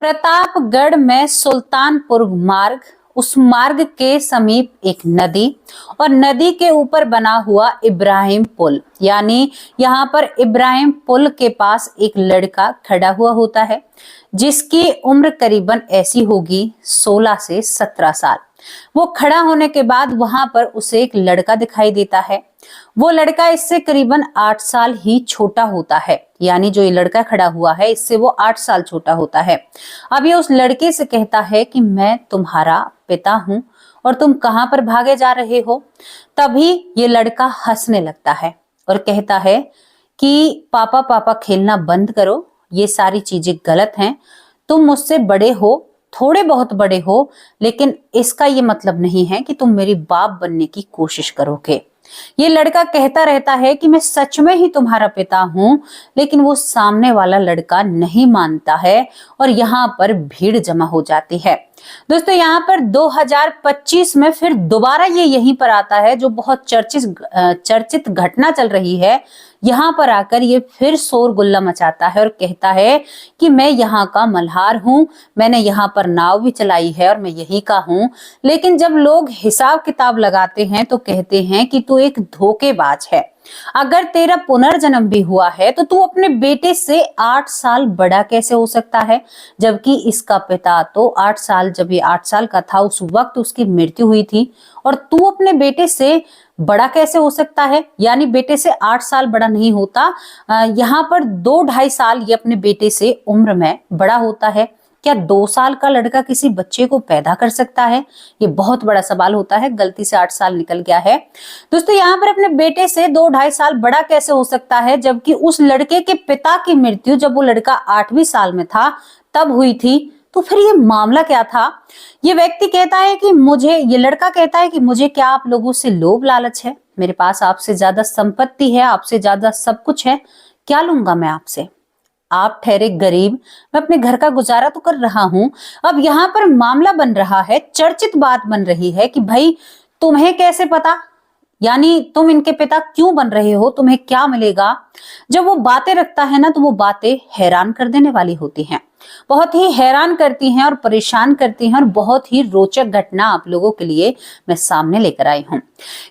प्रतापगढ़ में सुल्तानपुर मार्ग, उस मार्ग के समीप एक नदी और नदी के ऊपर बना हुआ इब्राहिम पुल, यानी यहाँ पर इब्राहिम पुल के पास एक लड़का खड़ा हुआ होता है जिसकी उम्र करीबन ऐसी होगी 16 से 17 साल। वो खड़ा होने के बाद वहां पर उसे एक लड़का दिखाई देता है। वो लड़का इससे करीबन 8 साल ही छोटा होता है, यानी जो ये लड़का खड़ा हुआ है इससे वो 8 साल छोटा होता है। अब ये उस लड़के से कहता है कि मैं तुम्हारा पिता हूं और तुम कहां पर भागे जा रहे हो। तभी ये लड़का हंसने लगता है और कहता है कि पापा पापा खेलना बंद करो, ये सारी चीजें गलत हैं। तुम मुझसे बड़े हो, थोड़े बहुत बड़े हो, लेकिन इसका ये मतलब नहीं है कि तुम मेरी बाप बनने की कोशिश करोगे। ये लड़का कहता रहता है कि मैं सच में ही तुम्हारा पिता हूं, लेकिन वो सामने वाला लड़का नहीं मानता है और यहाँ पर भीड़ जमा हो जाती है। दोस्तों, यहाँ पर 2025 में फिर दोबारा ये यहीं पर आता है, जो बहुत चर्चित घटना चल रही है। यहाँ पर आकर ये फिर शोर गुल्ला मचाता है और कहता है कि मैं यहाँ का मल्हार हूँ, मैंने यहाँ पर नाव भी चलाई है और मैं यहीं का हूँ। लेकिन जब लोग हिसाब किताब लगाते हैं तो कहते हैं कि तू एक धोखेबाज है। अगर तेरा पुनर्जन्म भी हुआ है तो तू अपने बेटे से 8 साल बड़ा कैसे हो सकता है, जबकि इसका पिता तो 8 साल, जब ये 8 साल का था उस वक्त उसकी मृत्यु हुई थी, और तू अपने बेटे से बड़ा कैसे हो सकता है। यानी बेटे से 8 साल बड़ा नहीं होता, यहाँ पर 2-2.5 साल ये अपने बेटे से उम्र में बड़ा होता है। क्या 2 साल का लड़का किसी बच्चे को पैदा कर सकता है? ये बहुत बड़ा सवाल होता है। गलती से 8 साल निकल गया है। दोस्तों, यहाँ पर अपने बेटे से 2-2.5 साल बड़ा कैसे हो सकता है, जबकि उस लड़के के पिता की मृत्यु जब वो लड़का 8वीं साल में था तब हुई थी। तो फिर ये मामला क्या था? ये व्यक्ति कहता है कि ये लड़का कहता है कि मुझे क्या आप लोगों से लोभ लालच है? मेरे पास आपसे ज्यादा संपत्ति है, आपसे ज्यादा सब कुछ है, क्या लूंगा मैं आपसे? आप ठहरे गरीब, मैं अपने घर का गुजारा तो कर रहा हूं। अब यहाँ पर मामला बन रहा है, चर्चित बात बन रही है कि भाई तुम्हें कैसे पता, यानी तुम इनके पिता क्यों बन रहे हो, तुम्हें क्या मिलेगा? जब वो बातें रखता है ना तो वो बातें हैरान कर देने वाली होती हैं, बहुत ही हैरान करती हैं और परेशान करती हैं, और बहुत ही रोचक घटना आप लोगों के लिए मैं सामने लेकर आई हूं।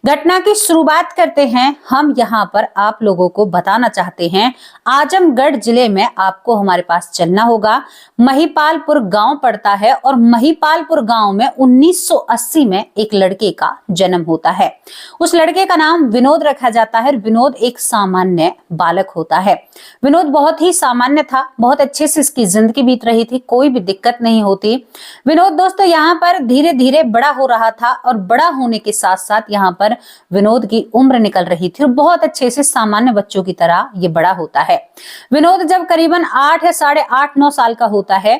घटना की शुरुआत करते हैं हम। यहाँ पर आप लोगों को बताना चाहते हैं, आजमगढ़ जिले में आपको हमारे पास चलना होगा। महिपालपुर गांव पड़ता है और महिपालपुर गांव में 1980 में एक लड़के का जन्म होता है। उस लड़के का नाम विनोद रखा जाता है। विनोद एक सामान्य बालक होता है। विनोद बहुत ही सामान्य था, बहुत अच्छे से इसकी जिंदगी बीत रही थी, कोई भी दिक्कत नहीं होती। विनोद दोस्तों यहाँ पर धीरे धीरे बड़ा हो रहा था, और बड़ा होने के साथ साथ यहाँ पर विनोद की उम्र निकल रही थी और बहुत अच्छे से सामान्य बच्चों की तरह ये बड़ा होता है। विनोद जब करीबन 8 या 8.5-9 साल का होता है,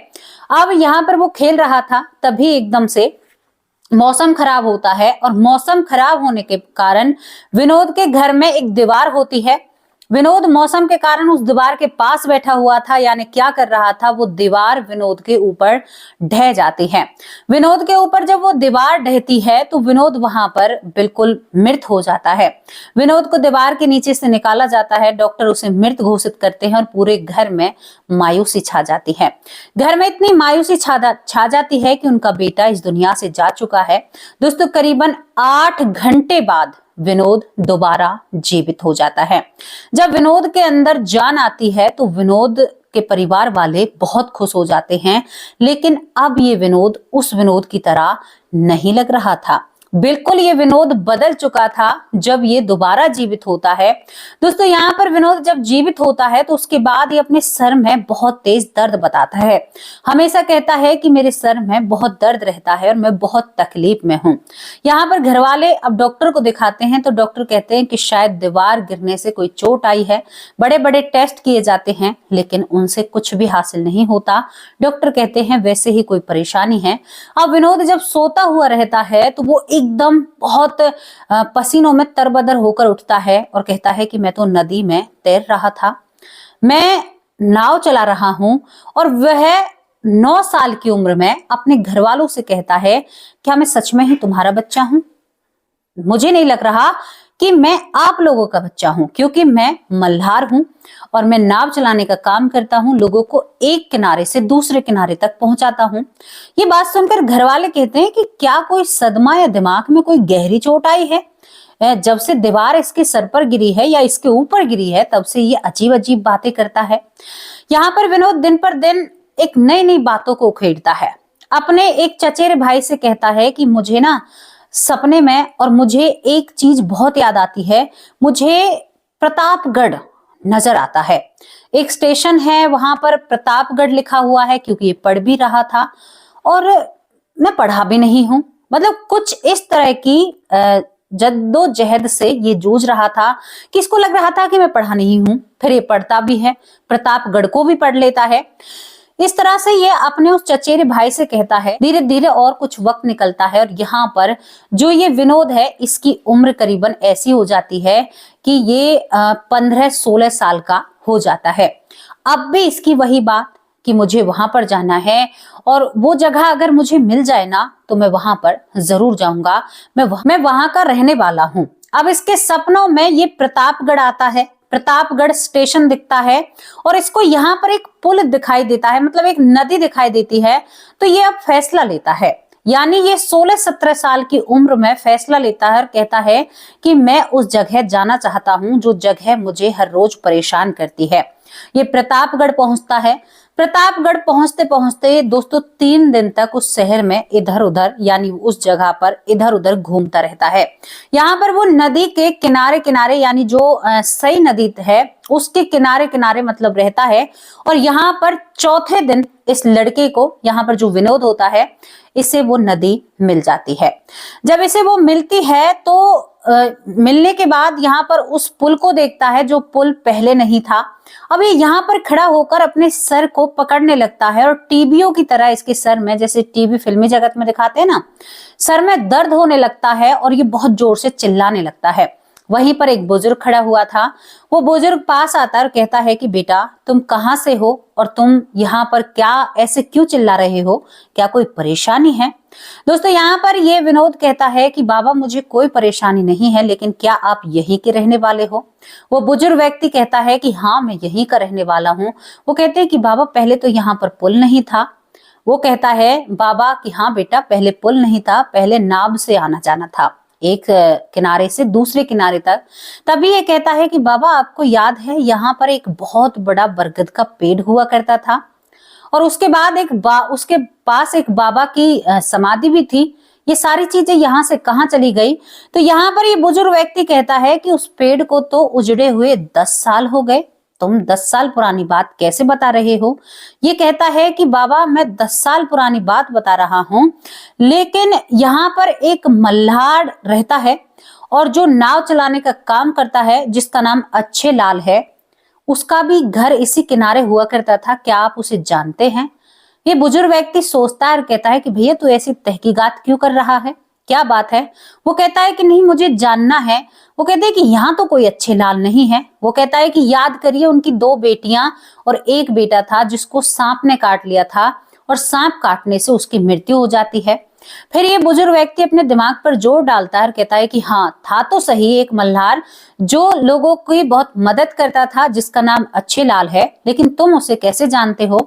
अब यहाँ पर वो खेल रहा था, तभी एकदम से मौसम खराब होता है, और मौसम खराब होने के कारण विनोद के घर में एक दीवार होती है। विनोद मौसम के कारण उस दीवार के पास बैठा हुआ था, यानी क्या कर रहा था, वो दीवार विनोद के ऊपर ढह जाती है। विनोद के ऊपर जब वो दीवार ढहती है तो विनोद वहां पर बिल्कुल मृत हो जाता है। विनोद को दीवार के नीचे से निकाला जाता है, डॉक्टर उसे मृत घोषित करते हैं और पूरे घर में मायूसी छा जाती है। घर में इतनी मायूसी छा जाती है कि उनका बेटा इस दुनिया से जा चुका है। दोस्तों, करीबन 8 घंटे बाद विनोद दोबारा जीवित हो जाता है। जब विनोद के अंदर जान आती है तो विनोद के परिवार वाले बहुत खुश हो जाते हैं, लेकिन अब ये विनोद उस विनोद की तरह नहीं लग रहा था। बिल्कुल ये विनोद बदल चुका था जब ये दोबारा जीवित होता है। दोस्तों, यहाँ पर विनोद जब जीवित होता है तो उसके बाद ये अपने सर में बहुत तेज दर्द बताता है। हमेशा कहता है कि मेरे सर में बहुत दर्द रहता है और मैं बहुत तकलीफ में हूँ। यहाँ पर घर वाले अब डॉक्टर को दिखाते हैं तो डॉक्टर कहते हैं कि शायद दीवार गिरने से कोई चोट आई है। बड़े बड़े टेस्ट किए जाते हैं, लेकिन उनसे कुछ भी हासिल नहीं होता। डॉक्टर कहते हैं वैसे ही कोई परेशानी है। अब विनोद जब सोता हुआ रहता है तो वो एकदम बहुत पसीनों में तरबदर होकर उठता है और कहता है कि मैं तो नदी में तैर रहा था, मैं नाव चला रहा हूं। और वह 9 साल की उम्र में अपने घर वालों से कहता है, क्या मैं सच में ही तुम्हारा बच्चा हूं? मुझे नहीं लग रहा कि मैं आप लोगों का बच्चा हूं, क्योंकि मैं मल्हार हूं और मैं नाव चलाने का काम करता हूं, लोगों को एक किनारे से दूसरे किनारे तक पहुंचाता हूं। ये बात सुनकर घर वाले कहते हैं कि क्या कोई सदमा या दिमाग में कोई गहरी चोट आई है? जब से दीवार इसके सर पर गिरी है या इसके ऊपर गिरी है, तब से ये अजीब अजीब बातें करता है। यहाँ पर विनोद दिन पर दिन एक नई नई बातों को उखेड़ता है। अपने एक चचेरे भाई से कहता है कि मुझे ना सपने में और मुझे एक चीज बहुत याद आती है, मुझे प्रतापगढ़ नजर आता है। एक स्टेशन है, वहां पर प्रतापगढ़ लिखा हुआ है, क्योंकि ये पढ़ भी रहा था और मैं पढ़ा भी नहीं हूं। मतलब कुछ इस तरह की जद्दोजहद से ये जूझ रहा था कि इसको लग रहा था कि मैं पढ़ा नहीं हूं, फिर ये पढ़ता भी है, प्रतापगढ़ को भी पढ़ लेता है। इस तरह से ये अपने उस चचेरे भाई से कहता है। धीरे धीरे और कुछ वक्त निकलता है और यहाँ पर जो ये विनोद है, इसकी उम्र करीबन ऐसी हो जाती है कि ये 15-16 साल का हो जाता है। अब भी इसकी वही बात कि मुझे वहां पर जाना है और वो जगह अगर मुझे मिल जाए ना तो मैं वहां पर जरूर जाऊंगा, मैं वहां का रहने वाला हूं। अब इसके सपनों में ये प्रतापगढ़ आता है, प्रतापगढ़ स्टेशन दिखता है और इसको यहाँ पर एक पुल दिखाई देता है, मतलब एक नदी दिखाई देती है। तो ये अब फैसला लेता है, यानी ये 16-17 साल की उम्र में फैसला लेता है और कहता है कि मैं उस जगह जाना चाहता हूं जो जगह मुझे हर रोज परेशान करती है। ये प्रतापगढ़ पहुंचता है। प्रतापगढ़ पहुंचते पहुंचते दोस्तों 3 दिन तक उस शहर में इधर उधर, यानी उस जगह पर इधर उधर घूमता रहता है। यहाँ पर वो नदी के किनारे किनारे, यानी जो सई नदी है उसके किनारे किनारे मतलब रहता है। और यहाँ पर चौथे दिन इस लड़के को, यहाँ पर जो विनोद होता है, इसे वो नदी मिल जाती है। जब इसे वो मिलती है तो मिलने के बाद यहाँ पर उस पुल को देखता है जो पुल पहले नहीं था। अब ये यहाँ पर खड़ा होकर अपने सर को पकड़ने लगता है और टीबियों की तरह इसके सर में, जैसे टीबी फिल्मी जगत में दिखाते हैं ना, सर में दर्द होने लगता है और ये बहुत जोर से चिल्लाने लगता है। वहीं पर एक बुजुर्ग खड़ा हुआ था। वो बुजुर्ग पास आता है और कहता है कि बेटा तुम कहाँ से हो और तुम यहाँ पर क्या ऐसे क्यों चिल्ला रहे हो, क्या कोई परेशानी है? दोस्तों यहाँ पर ये विनोद कहता है कि बाबा मुझे कोई परेशानी नहीं है, लेकिन क्या आप यहीं के रहने वाले हो? वो बुजुर्ग व्यक्ति कहता है कि हाँ मैं यहीं का रहने वाला हूँ। वो कहते हैं कि बाबा पहले तो यहाँ पर पुल नहीं था। वो कहता है बाबा कि हाँ बेटा पहले पुल नहीं था, पहले नाव से आना जाना था एक किनारे से दूसरे किनारे तक। तभी ये कहता है कि बाबा आपको याद है यहाँ पर एक बहुत बड़ा बरगद का पेड़ हुआ करता था और उसके बाद उसके पास एक बाबा की समाधि भी थी। ये सारी चीजें यहाँ से कहाँ चली गई? तो यहाँ पर ये बुजुर्ग व्यक्ति कहता है कि उस पेड़ को तो उजड़े हुए 10 साल हो गए, तुम 10 साल पुरानी बात कैसे बता रहे हो? ये कहता है कि बाबा मैं 10 साल पुरानी बात बता रहा हूं, लेकिन यहाँ पर एक मल्हार रहता है और जो नाव चलाने का काम करता है, जिसका नाम अच्छे लाल है, उसका भी घर इसी किनारे हुआ करता था। क्या आप उसे जानते हैं? ये बुजुर्ग व्यक्ति सोचता है और कहता है कि भैया तू ऐसी तहकीकात क्यों कर रहा है, क्या बात है? वो कहता है कि नहीं मुझे जानना है। वो कहते हैं कि यहाँ तो कोई अच्छे लाल नहीं है। वो कहता है कि याद करिए उनकी 2 बेटियां और एक बेटा था जिसको सांप ने काट लिया था और सांप काटने से उसकी मृत्यु हो जाती है। फिर ये बुजुर्ग व्यक्ति अपने दिमाग पर जोर डालता है और कहता है कि हाँ था तो सही एक मल्हार जो लोगों की बहुत मदद करता था, जिसका नाम अच्छे लाल है, लेकिन तुम उसे कैसे जानते हो?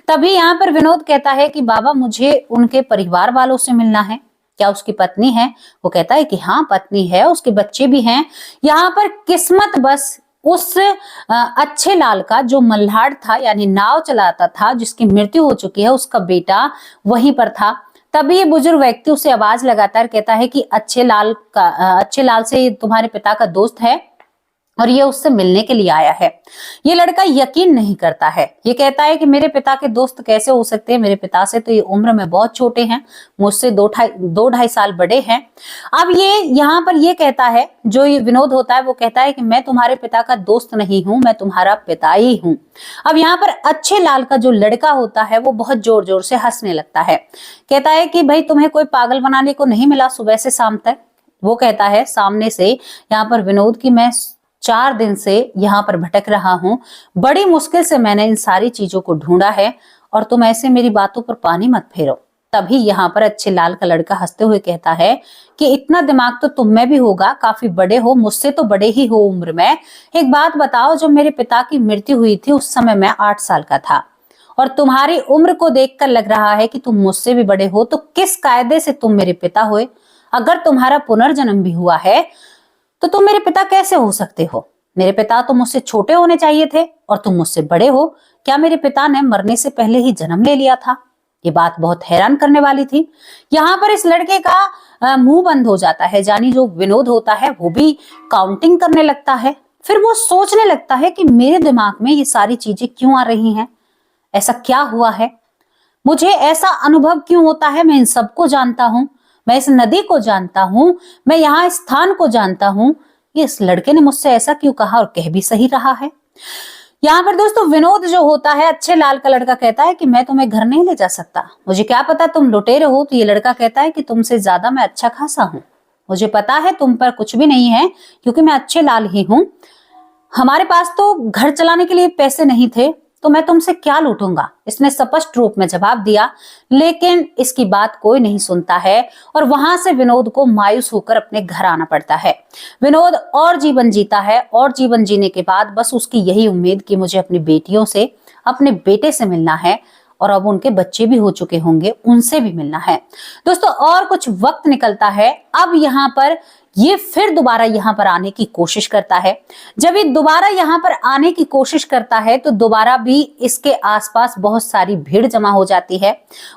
तभी यहाँ पर विनोद कहता है कि बाबा मुझे उनके परिवार वालों से मिलना है। क्या उसकी पत्नी है? वो कहता है कि हाँ पत्नी है, उसके बच्चे भी हैं। यहाँ पर किस्मत बस उस अच्छे लाल का जो मल्हार था, यानी नाव चलाता था, जिसकी मृत्यु हो चुकी है, उसका बेटा वहीं पर था। तभी ये बुजुर्ग व्यक्ति उसे आवाज लगाता है, कहता है कि अच्छे लाल से तुम्हारे पिता का दोस्त है और ये उससे मिलने के लिए आया है। ये लड़का यकीन नहीं करता है। ये कहता है कि मेरे पिता के दोस्त कैसे हो सकते हैं? मेरे पिता से तो ये उम्र में बहुत छोटे हैं, मुझसे 2-2.5 साल बड़े हैं। अब ये यहाँ पर ये कहता है, जो ये विनोद होता है वो कहता है कि मैं तुम्हारे पिता का दोस्त नहीं हूं, मैं तुम्हारा पिता ही हूं। अब यहाँ पर अच्छे लाल का जो लड़का होता है वो बहुत जोर जोर से हंसने लगता है। कहता है कि भाई तुम्हें कोई पागल बनाने को नहीं मिला सुबह से शाम तक? वो कहता है सामने से यहाँ पर विनोद की मैं 4 दिन से यहाँ पर भटक रहा हूँ, बड़ी मुश्किल से मैंने इन सारी चीजों को ढूंढा है और तुम ऐसे मेरी बातों पर पानी मत फेरो। तभी यहाँ पर अच्छे लाल का लड़का हंसते हुए कहता है कि इतना दिमाग तो तुम में भी होगा, काफी बड़े हो, मुझसे तो बड़े ही हो उम्र में। एक बात बताओ, जब मेरे पिता की मृत्यु हुई थी उस समय मैं 8 साल का था, और तुम्हारी उम्र को देखकर लग रहा है कि तुम मुझसे भी बड़े हो, तो किस कायदे से तुम मेरे पिता हुए? अगर तुम्हारा पुनर्जन्म भी हुआ है तो तुम मेरे पिता कैसे हो सकते हो? मेरे पिता तो मुझसे छोटे होने चाहिए थे और तुम मुझसे बड़े हो। क्या मेरे पिता ने मरने से पहले ही जन्म ले लिया था? ये बात बहुत हैरान करने वाली थी। यहाँ पर इस लड़के का मुंह बंद हो जाता है, यानी जो विनोद होता है वो भी काउंटिंग करने लगता है। फिर वो सोचने लगता है कि मेरे दिमाग में ये सारी चीजें क्यों आ रही हैं, ऐसा क्या हुआ है, मुझे ऐसा अनुभव क्यों होता है? मैं इन सबको जानता हूँ, मैं इस नदी को जानता हूँ, मैं यहाँ स्थान को जानता हूँ, ये इस लड़के ने मुझसे ऐसा क्यों कहा? और कह भी सही रहा है। यहाँ पर दोस्तों विनोद जो होता है, अच्छे लाल का लड़का, कहता है कि मैं तुम्हें घर नहीं ले जा सकता, मुझे क्या पता तुम लुटेरे हो। तो ये लड़का कहता है कि तुमसे ज्यादा मैं अच्छा खासा हूँ, मुझे पता है तुम पर कुछ भी नहीं है, क्योंकि मैं अच्छे लाल ही हूँ। हमारे पास तो घर चलाने के लिए पैसे नहीं थे, तो मैं तुमसे क्या लूटूंगा, इसने स्पष्ट रूप में जवाब दिया। लेकिन इसकी बात कोई नहीं सुनता है और वहां से विनोद को मायूस होकर अपने घर आना पड़ता है। विनोद और जीवन जीता है, और जीवन जीने के बाद बस उसकी यही उम्मीद कि मुझे अपनी बेटियों से, अपने बेटे से मिलना है, और अब उनके बच्चे भी हो चुके होंगे, उनसे भी मिलना है। दोस्तों और कुछ वक्त निकलता है, अब यहाँ पर ये फिर दोबारा यहाँ पर आने की कोशिश करता है। जब ये दोबारा यहाँ पर आने की कोशिश करता है तो दोबारा भी इसके आसपास बहुत सारी भीड़ जमा हो जाती है।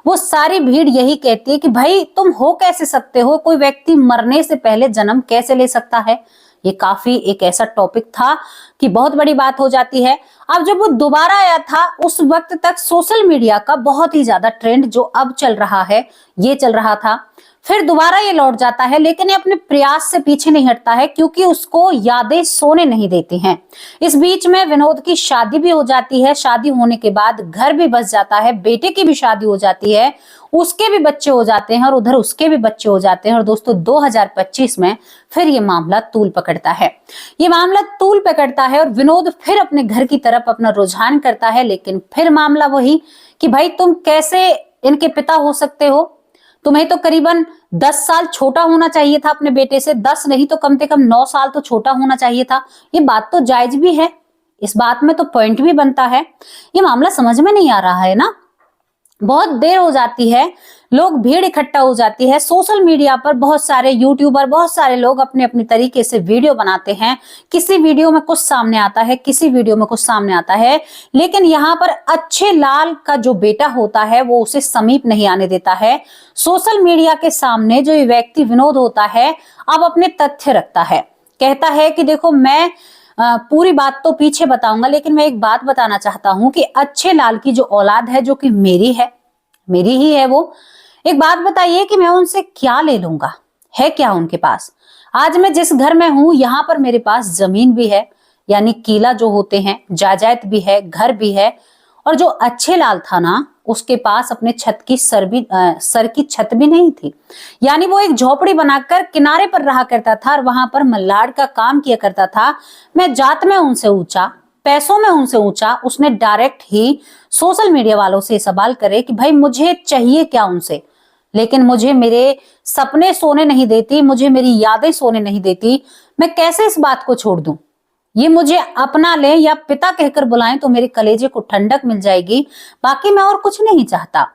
वो सारी भीड़ यही कहती है कि भाई तुम हो कैसे सकते हो, कोई व्यक्ति मरने से पहले जन्म कैसे ले सकता है। ये काफी एक ऐसा टॉपिक था कि बहुत बड़ी बात हो जाती है। अब जब वो दोबारा आया था उस वक्त तक सोशल मीडिया का बहुत ही ज्यादा ट्रेंड जो अब चल रहा है ये चल रहा था। फिर दोबारा ये लौट जाता है, लेकिन ये अपने प्रयास से पीछे नहीं हटता है, क्योंकि उसको यादें सोने नहीं देती हैं। इस बीच में विनोद की शादी भी हो जाती है। शादी होने के बाद घर भी बस जाता है, बेटे की भी शादी हो जाती है, उसके भी बच्चे हो जाते हैं और उधर उसके भी बच्चे हो जाते हैं। और दोस्तों 2025 में फिर ये मामला तूल पकड़ता है। ये मामला तूल पकड़ता है और विनोद फिर अपने घर की तरफ अपना रुझान करता है। लेकिन फिर मामला वही कि भाई तुम कैसे इनके पिता हो सकते हो, तुम्हें तो करीबन 10 साल छोटा होना चाहिए था अपने बेटे से, 10 नहीं तो कम से कम 9 साल तो छोटा होना चाहिए था। ये बात तो जायज भी है, इस बात में तो पॉइंट भी बनता है। ये मामला समझ में नहीं आ रहा है ना। बहुत देर हो जाती है, लोग भीड़ इकट्ठा हो जाती है। सोशल मीडिया पर बहुत सारे यूट्यूबर, बहुत सारे लोग अपने अपने तरीके से वीडियो बनाते हैं। किसी वीडियो में कुछ सामने आता है, किसी वीडियो में कुछ सामने आता है, लेकिन यहाँ पर अच्छे लाल का जो बेटा होता है वो उसे समीप नहीं आने देता है। सोशल मीडिया के सामने जो ये व्यक्ति विनोद होता है अब अपने तथ्य रखता है, कहता है कि देखो मैं पूरी बात तो पीछे बताऊंगा, लेकिन मैं एक बात बताना चाहता हूं कि अच्छे लाल की जो औलाद है, जो कि मेरी है, मेरी ही है, वो एक बात बताइए कि मैं उनसे क्या ले लूंगा, है क्या उनके पास। आज मैं जिस घर में हूं यहाँ पर मेरे पास जमीन भी है, यानी किला जो होते हैं, जायदाद भी है, घर भी है। और जो अच्छे लाल था ना, उसके पास अपने छत की सर की छत भी नहीं थी, यानी वो एक झोपड़ी बनाकर किनारे पर रहा करता था और वहां पर मल्लाड़ का काम किया करता था। मैं जात में उनसे ऊंचा, पैसों में उनसे ऊंचा। उसने डायरेक्ट ही सोशल मीडिया वालों से सवाल करे कि भाई मुझे चाहिए क्या उनसे, लेकिन मुझे मेरे सपने सोने नहीं देती, मुझे मेरी यादें सोने नहीं देती, मैं कैसे इस बात को छोड़ दूं। ये मुझे अपना ले या पिता कहकर बुलाएं तो मेरे कलेजे को ठंडक मिल जाएगी, बाकी मैं और कुछ नहीं चाहता।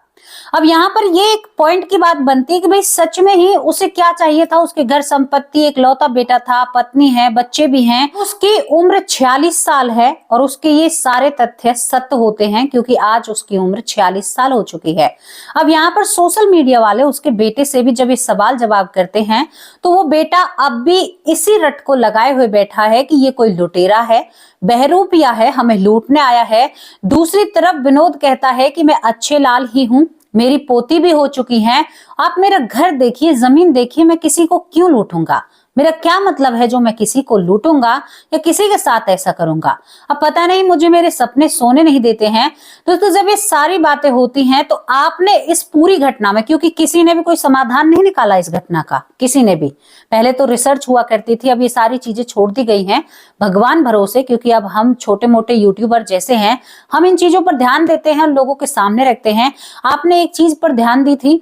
अब यहाँ पर ये एक पॉइंट की बात बनती है कि भाई सच में ही उसे क्या चाहिए था। उसके घर संपत्ति, एक लौता बेटा था, पत्नी है, बच्चे भी हैं, उसकी उम्र 46 साल है और उसके ये सारे तथ्य सत्य होते हैं, क्योंकि आज उसकी उम्र 46 साल हो चुकी है। अब यहाँ पर सोशल मीडिया वाले उसके बेटे से भी जब ये सवाल जवाब करते हैं तो वो बेटा अब भी इसी रट को लगाए हुए बैठा है कि ये कोई लुटेरा है, बहरूपिया है, हमें लूटने आया है। दूसरी तरफ विनोद कहता है कि मैं अच्छे लाल ही हूं, मेरी पोती भी हो चुकी है, आप मेरा घर देखिए, जमीन देखिए, मैं किसी को क्यों लूटूंगा, मेरा क्या मतलब है जो मैं किसी को लूटूंगा या किसी के साथ ऐसा करूंगा। अब पता नहीं मुझे मेरे सपने सोने नहीं देते हैं। दोस्तों जब ये सारी बातें होती हैं तो आपने इस पूरी घटना में, क्योंकि किसी ने भी कोई समाधान नहीं निकाला इस घटना का, किसी ने भी, पहले तो रिसर्च हुआ करती थी, अब ये सारी चीजें छोड़ दी गई हैं भगवान भरोसे, क्योंकि अब हम छोटे मोटे यूट्यूबर जैसे हैं, हम इन चीजों पर ध्यान देते हैं और लोगों के सामने रखते हैं। आपने एक चीज पर ध्यान दी थी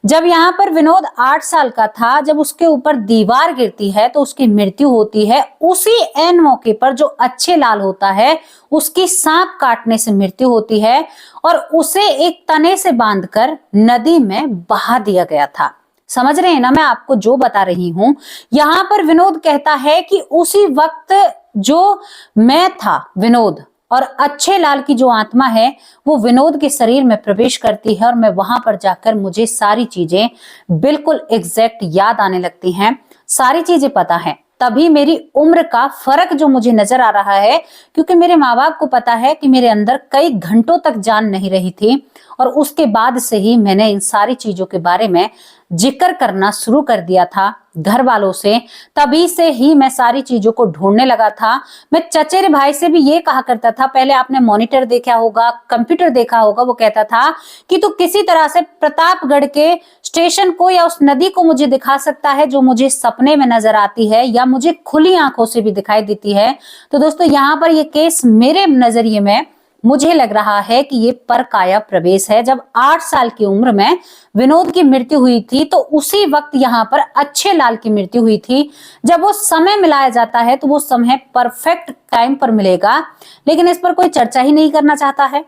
जब यहाँ पर विनोद 8 साल का था, जब उसके ऊपर दीवार गिरती है तो उसकी मृत्यु होती है। उसी एन मौके पर जो अच्छे लाल होता है उसकी सांप काटने से मृत्यु होती है और उसे एक तने से बांधकर नदी में बहा दिया गया था। समझ रहे हैं ना मैं आपको जो बता रही हूं। यहां पर विनोद कहता है कि उसी वक्त जो मैं था विनोद और अच्छे लाल की जो आत्मा है वो विनोद के शरीर में प्रवेश करती है और मैं वहां पर जाकर मुझे सारी चीजें बिल्कुल एग्जैक्ट याद आने लगती हैं, सारी चीजें पता है। तभी मेरी उम्र का फर्क जो मुझे नजर आ रहा है, क्योंकि मेरे माँ बाप को पता है कि मेरे अंदर कई घंटों तक जान नहीं रही थी और उसके बाद से ही मैंने इन सारी चीजों के बारे में जिक्र करना शुरू कर दिया था घर वालों से। तभी से ही मैं सारी चीजों को ढूंढने लगा था। मैं चचेरे भाई से भी ये कहा करता था, पहले आपने मॉनिटर देखा होगा, कंप्यूटर देखा होगा, वो कहता था कि तू किसी तरह से प्रतापगढ़ के स्टेशन को या उस नदी को मुझे दिखा सकता है जो मुझे सपने में नजर आती है या मुझे खुली आंखों से भी दिखाई देती है। तो दोस्तों यहाँ पर ये केस मेरे नजरिए में मुझे लग रहा है कि ये परकाया प्रवेश है। जब 8 साल की उम्र में विनोद की मृत्यु हुई थी तो उसी वक्त यहाँ पर अच्छे लाल की मृत्यु हुई थी। जब वो समय मिलाया जाता है तो वो समय परफेक्ट टाइम पर मिलेगा, लेकिन इस पर कोई चर्चा ही नहीं करना चाहता है।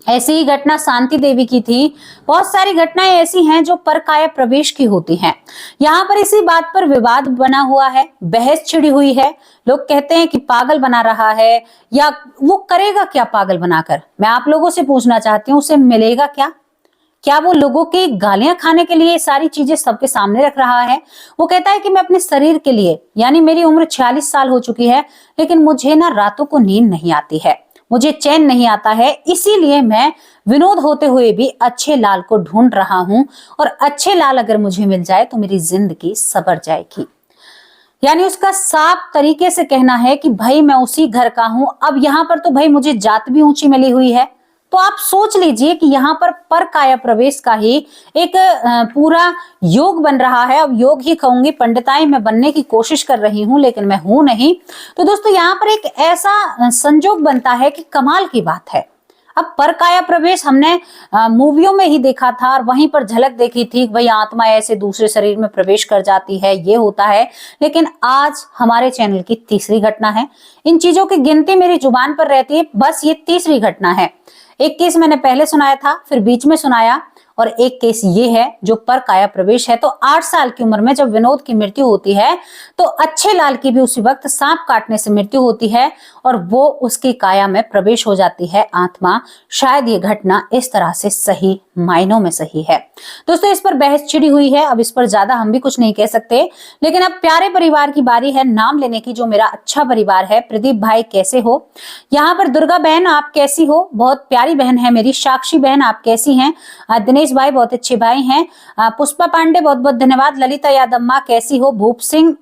ऐसी ही घटना शांति देवी की थी। बहुत सारी घटनाएं ऐसी हैं जो परकाया प्रवेश की होती हैं। यहाँ पर इसी बात पर विवाद बना हुआ है, बहस छिड़ी हुई है। लोग कहते हैं कि पागल बना रहा है या वो करेगा क्या पागल बनाकर। मैं आप लोगों से पूछना चाहती हूँ, उसे मिलेगा क्या? क्या वो लोगों की गालियां खाने के लिए सारी चीजें सबके सामने रख रहा है? वो कहता है कि मैं अपने शरीर के लिए, यानी मेरी उम्र 46 साल हो चुकी है, लेकिन मुझे ना रातों को नींद नहीं आती है, मुझे चैन नहीं आता है, इसीलिए मैं विनोद होते हुए भी अच्छे लाल को ढूंढ रहा हूं और अच्छे लाल अगर मुझे मिल जाए तो मेरी जिंदगी संवर जाएगी। यानी उसका साफ तरीके से कहना है कि भाई मैं उसी घर का हूं। अब यहाँ पर तो भाई मुझे जात भी ऊंची मिली हुई है, तो आप सोच लीजिए कि यहाँ पर परकाया प्रवेश का ही एक पूरा योग बन रहा है। अब योग ही कहूंगी, पंडिताई में बनने की कोशिश कर रही हूं लेकिन मैं हूं नहीं। तो दोस्तों यहाँ पर एक ऐसा संजोग बनता है कि कमाल की बात है। अब परकाया प्रवेश हमने मूवियों में ही देखा था और वहीं पर झलक देखी थी, भाई आत्मा ऐसे दूसरे शरीर में प्रवेश कर जाती है, ये होता है। लेकिन आज हमारे चैनल की तीसरी घटना है। इन चीजों की गिनती मेरी जुबान पर रहती है, बस ये तीसरी घटना है। एक केस मैंने पहले सुनाया था, फिर बीच में सुनाया, और एक केस ये है जो परकाया प्रवेश है। तो 8 साल की उम्र में जब विनोद की मृत्यु होती है तो अच्छे लाल की भी उसी वक्त सांप काटने से मृत्यु होती है और वो उसकी काया में प्रवेश हो जाती है आत्मा। शायद ये घटना इस तरह से सही मायनों में सही है। दोस्तों इस पर बहस छिड़ी हुई है, अब इस पर ज्यादा हम भी कुछ नहीं कह सकते। लेकिन अब प्यारे परिवार की बारी है नाम लेने की, जो मेरा अच्छा परिवार है। प्रदीप भाई कैसे हो? यहाँ पर दुर्गा बहन आप कैसी हो? बहुत प्यारी बहन है मेरी। साक्षी बहन आप कैसी हैं? दिनेश भाई बहुत अच्छे भाई हैं। पुष्पा पांडे बहुत बहुत धन्यवाद। ललिता यादव माँ कैसी हो? भूप सिंह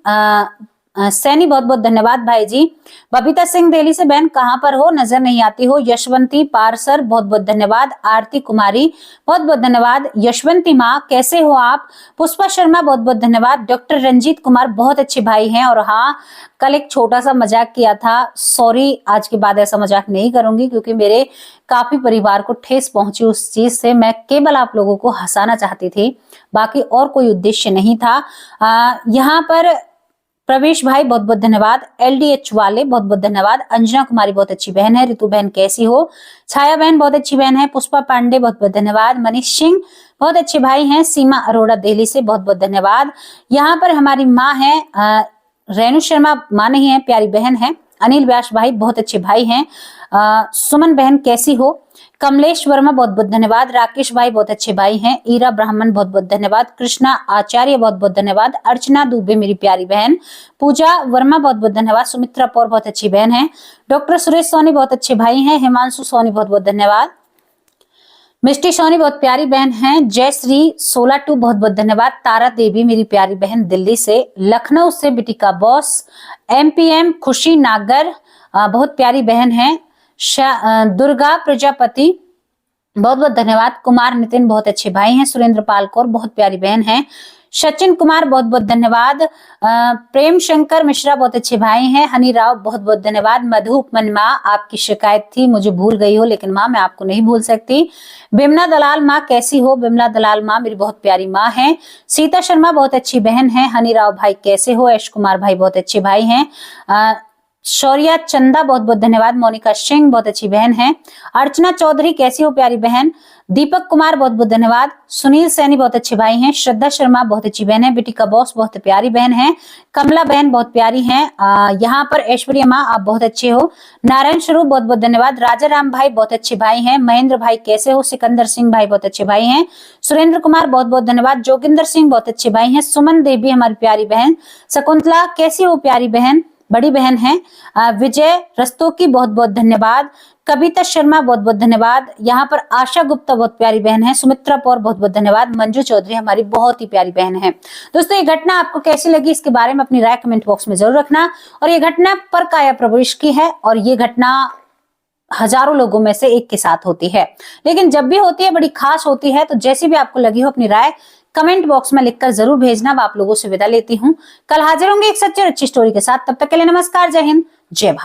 सैनी बहुत बहुत धन्यवाद भाई जी। बबीता सिंह दिल्ली से बहन कहाँ पर हो, नजर नहीं आती हो। यशवंती पारसर बहुत बहुत धन्यवाद। आरती कुमारी बहुत बहुत धन्यवाद। यशवंती माँ कैसे हो आप? पुष्पा शर्मा बहुत बहुत धन्यवाद। डॉक्टर रंजीत कुमार बहुत अच्छे भाई हैं। और हाँ, कल एक छोटा सा मजाक किया था, सॉरी, आज के बाद ऐसा मजाक नहीं करूंगी क्योंकि मेरे काफी परिवार को ठेस पहुंची उस चीज से। मैं केवल आप लोगों को हंसाना चाहती थी, बाकी और कोई उद्देश्य नहीं था। यहाँ पर प्रवेश भाई बहुत बहुत धन्यवाद। LDH वाले बहुत बहुत धन्यवाद। अंजना कुमारी बहुत अच्छी बहन है। ऋतु बहन कैसी हो? छाया बहन बहुत अच्छी बहन है। पुष्पा पांडे बहुत बहुत धन्यवाद। मनीष सिंह बहुत अच्छे भाई हैं। सीमा अरोड़ा दिल्ली से बहुत बहुत धन्यवाद। यहाँ पर हमारी माँ है, रेणु शर्मा माँ नहीं है, प्यारी बहन है। अनिल व्यास भाई बहुत अच्छे भाई हैं। सुमन बहन कैसी हो? कमलेश वर्मा बहुत बहुत धन्यवाद। राकेश भाई बहुत अच्छे भाई हैं। ईरा ब्राह्मण बहुत बहुत धन्यवाद। कृष्णा आचार्य बहुत बहुत धन्यवाद। अर्चना दुबे मेरी प्यारी बहन। पूजा वर्मा बहुत बहुत धन्यवाद। सुमित्रा पौर बहुत अच्छी बहन है। डॉक्टर सुरेश सोनी बहुत अच्छे भाई हैं। हिमांशु सोनी बहुत बहुत धन्यवाद। मिष्टी सोनी बहुत प्यारी बहन है। जयश्री 16-2 बहुत बहुत धन्यवाद। तारा देवी मेरी प्यारी बहन दिल्ली से। लखनऊ से बिटिका बॉस। MPM खुशी नागर बहुत प्यारी बहन है। दुर्गा प्रजापति बहुत बहुत धन्यवाद। कुमार नितिन बहुत अच्छे भाई हैं। सुरेंद्र पाल कौर बहुत प्यारी बहन है। सचिन कुमार बहुत बहुत धन्यवाद। प्रेम शंकर मिश्रा बहुत अच्छे भाई हैं। हनी राव बहुत बहुत धन्यवाद। मधुपमन माँ आपकी शिकायत थी मुझे भूल गई हो, लेकिन माँ मैं आपको नहीं भूल सकती। बिमला दलाल माँ कैसी हो? बिमला दलाल माँ मेरी बहुत प्यारी माँ है। सीता शर्मा बहुत अच्छी बहन है। हनी राव भाई कैसे हो? यश कुमार भाई बहुत अच्छे भाई हैं। शौर्या चंदा बहुत बहुत धन्यवाद। मोनिका सिंह बहुत अच्छी बहन है। अर्चना चौधरी कैसी हो प्यारी बहन? दीपक कुमार बहुत बहुत धन्यवाद। सुनील सैनी बहुत अच्छे भाई हैं। श्रद्धा शर्मा बहुत अच्छी बहन है। बेटी का बॉस बहुत प्यारी बहन है। कमला बहन बहुत प्यारी हैं। यहाँ पर ऐश्वर्या माँ आप बहुत अच्छे हो। नारायण स्वरूप बहुत बहुत धन्यवाद। राजा राम भाई बहुत अच्छे भाई हैं। महेंद्र भाई कैसे हो? सिकंदर सिंह भाई बहुत अच्छे भाई हैं। सुरेंद्र कुमार बहुत बहुत धन्यवाद। जोगिंदर सिंह बहुत अच्छे भाई हैं। सुमन देवी हमारी प्यारी बहन। शकुंतला कैसी हो प्यारी बहन? बड़ी बहन है। विजय रस्तोगी बहुत बहुत धन्यवाद। कविता शर्मा बहुत बहुत धन्यवाद। यहाँ पर आशा गुप्ता बहुत प्यारी बहन है। सुमित्रा पौर बहुत बहुत धन्यवाद। मंजू चौधरी हमारी बहुत ही प्यारी बहन है। दोस्तों ये घटना आपको कैसी लगी इसके बारे में अपनी राय कमेंट बॉक्स में जरूर रखना। और ये घटना पर काया प्रवेश की है और ये घटना हजारों लोगों में से एक के साथ होती है, लेकिन जब भी होती है बड़ी खास होती है। तो जैसी भी आपको लगी हो अपनी राय कमेंट बॉक्स में लिखकर जरूर भेजना। अब आप लोगों से विदा लेती हूँ। कल हाजिर होंगे एक सच्ची और अच्छी स्टोरी के साथ। तब तक के लिए नमस्कार, जय हिंद, जय भारत।